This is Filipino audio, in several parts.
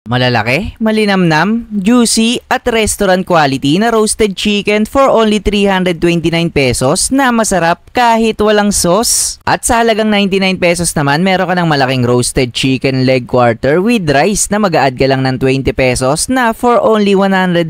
Malalaki, malinamnam, juicy at restaurant quality na roasted chicken for only 329 pesos na masarap kahit walang sauce. At sa halagang 99 pesos naman, meron ka ng malaking roasted chicken leg quarter with rice na mag-a-add ka lang ng 20 pesos na for only 119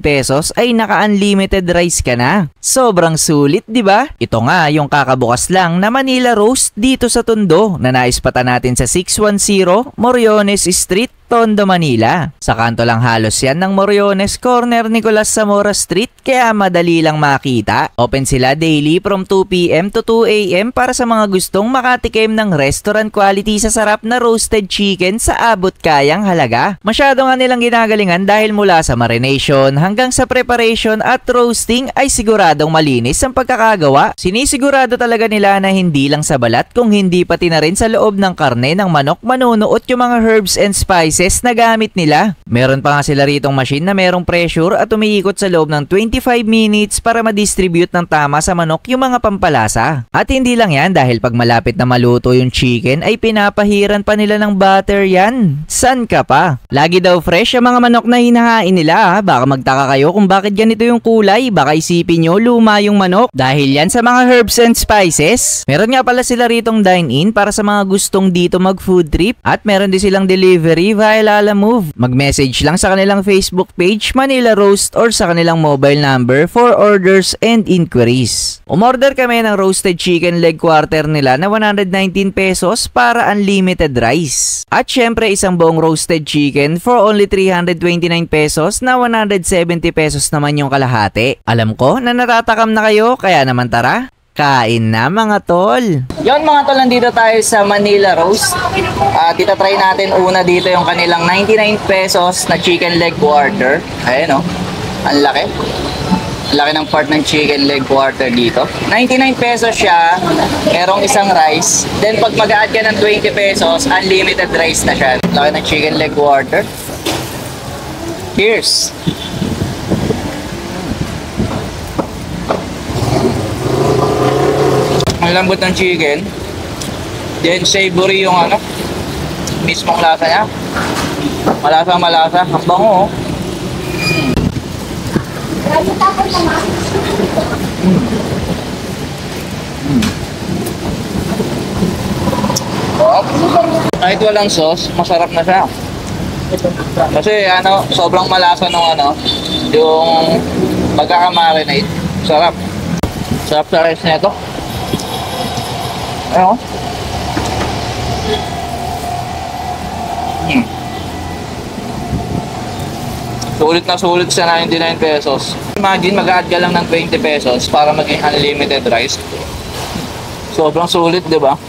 pesos ay naka-unlimited rice ka na. Sobrang sulit, di ba? Ito nga yung kakabukas lang na Manila Roast dito sa Tondo na naispatan natin sa 610 Moriones Street, Tondo, Manila. Sa kanto lang halos yan ng Moriones, corner Nicolas Zamora Street, kaya madali lang makita. Open sila daily from 2 PM to 2 AM para sa mga gustong makatikim ng restaurant quality sa sarap na roasted chicken sa abot kayang halaga. Masyado nga nilang ginagalingan dahil mula sa marination hanggang sa preparation at roasting ay siguradong malinis ang pagkakagawa. Sinisigurado talaga nila na hindi lang sa balat kung hindi pati na rin sa loob ng karne ng manok manunuot yung mga herbs and spices na gamit nila. Meron pa nga sila ritong machine na merong pressure at umiikot sa loob ng 25 minutes para ma-distribute ng tama sa manok yung mga pampalasa. At hindi lang yan, dahil pag malapit na maluto yung chicken ay pinapahiran pa nila ng butter yan. San ka pa? Lagi daw fresh ang mga manok na hinahain nila. Baka magtaka kayo kung bakit ganito yung kulay. Baka isipin nyo luma yung manok. Dahil yan sa mga herbs and spices. Meron nga pala sila ritong dine-in para sa mga gustong dito mag-food trip. At meron din silang delivery via Lalamove. Mag-message lang sa kanilang Facebook page Manila Roast or sa kanilang mobile number for orders and inquiries. Umorder kami ng roasted chicken leg quarter nila na 119 pesos para unlimited rice. At syempre isang buong roasted chicken for only 329 pesos na 170 pesos naman yung kalahati. Alam ko na natatakam na kayo, kaya naman tara, kain na mga tol! Yon mga tol, nandito tayo sa Manila Roast. Dito try natin una dito yung kanilang 99 pesos na chicken leg quarter. Ayan o, ang laki. Ang laki ng part ng chicken leg quarter dito. 99 pesos siya, merong isang rice. Then pag mag-add ka ng 20 pesos, unlimited rice na siya. Laki ng chicken leg quarter. Cheers! Ang lambot ng chicken, then savory yung mismong lasa niya. Malasa, ang bango. Kahit walang sauce, masarap na siya. Kasi sobrang malasa nung yung pagkakamarinate. Sarap sa rice na ito. Ano? Sulit na sulit sa 99 pesos. Imagine mag-add ka lang ng 20 pesos para maging unlimited rice. Sobrang sulit, di ba?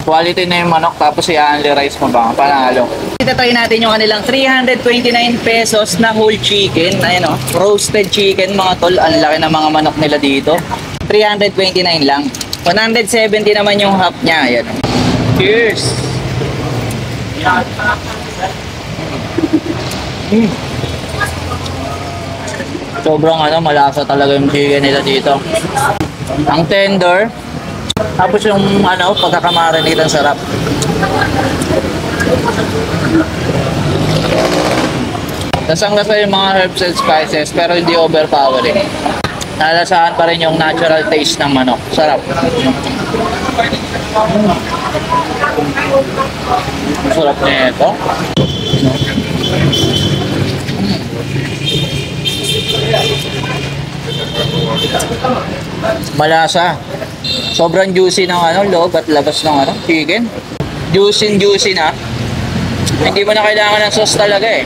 Quality na yung manok tapos i-only rice mo ba? Panalo. Kita try natin yung kanilang 329 pesos na whole chicken. Ayan o, roasted chicken mga tol. Ang laki ng mga manok nila dito. 329 lang. 170 naman yung half niya. Ayan. Cheers! Sobrang malasa talaga yung chicken nila dito. Ang tender. Tapos yung pagkakamarinate ang sarap. Lasang-lasa yung mga herbs and spices pero hindi overpowering. Nalasahan pa rin yung natural taste ng manok. Sarap. Sarap niya ito. Malasa. Sobrang juicy ng loob at labas ng chicken. Juicy na. Hindi mo na kailangan ng sauce talaga eh.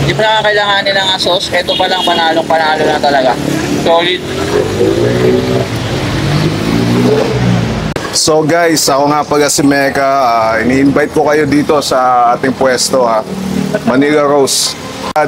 Hindi pa nakakailanganin ng sauce. Ito pa lang panalo na talaga. Solid. So guys, ako nga pala si Mecca. Ini-invite ko kayo dito sa ating pwesto, Manila Roast.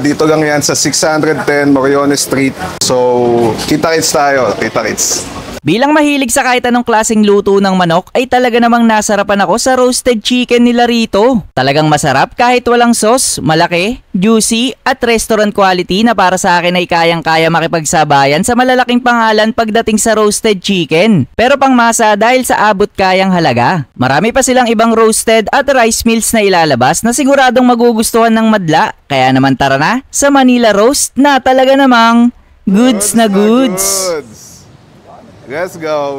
Dito lang yan sa 610 Moriones Street. So, kita-kits tayo. Kita-kits. Bilang mahilig sa kahit anong klaseng luto ng manok ay talaga namang nasarapan ako sa roasted chicken nila rito. Talagang masarap kahit walang sauce, malaki, juicy at restaurant quality na para sa akin ay kayang-kaya makipagsabayan sa malalaking pangalan pagdating sa roasted chicken. Pero pangmasa dahil sa abot kayang halaga. Marami pa silang ibang roasted at rice meals na ilalabas na siguradong magugustuhan ng madla. Kaya naman tara na sa Manila Roast na talaga namang goods na goods. Let's go.